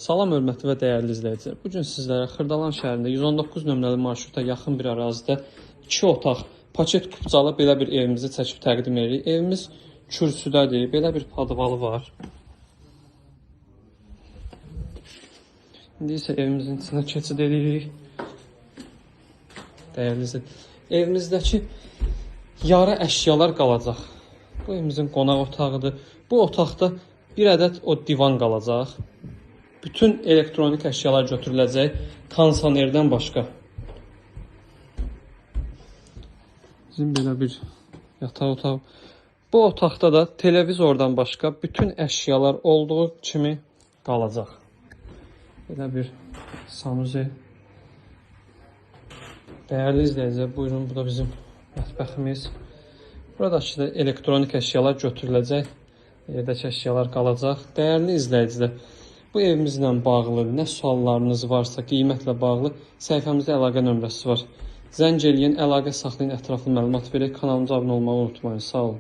Salam hörmətli və dəyərli izləyicilər. Bu gün sizlərə Xırdalan şəhərində 119 nömrəli marşruta yaxın bir ərazidə 2 otaq, paket kupcalı belə bir evimizi çəkib təqdim edirik. Evimiz kürsüdədir. Belə bir podvalı var. İndi isə evimizin içinə keçid edirik. Dəyərli izləyicilər, evimizdəki yarı əşyalar qalacaq. Bu evimizin qonaq otağıdır. Bu otaqda bir ədəd o divan qalacaq. Bütün elektronik əşyalar götürüləcək, kondisionerdən başqa. Bizim belə bir yataq otağı. Bu otaqda da televizordan başqa bütün əşyalar olduğu kimi qalacaq. Belə bir sanuzel. Dəyərli izləyicilər, buyurun, bu da bizim mətbəximiz. Buradakı da elektronik əşyalar götürüləcək, yerdəki əşyalar qalacaq. Dəyərli izləyicilər, bu evimizlə bağlı nə suallarınız varsa, qiymətlə bağlı səhifəmizdə əlaqə nömrəsi var. Zəng eləyin, əlaqə saxlayın, ətraflı məlumat verək. Kanalımıza abunə olmağı unutmayın. Sağ olun.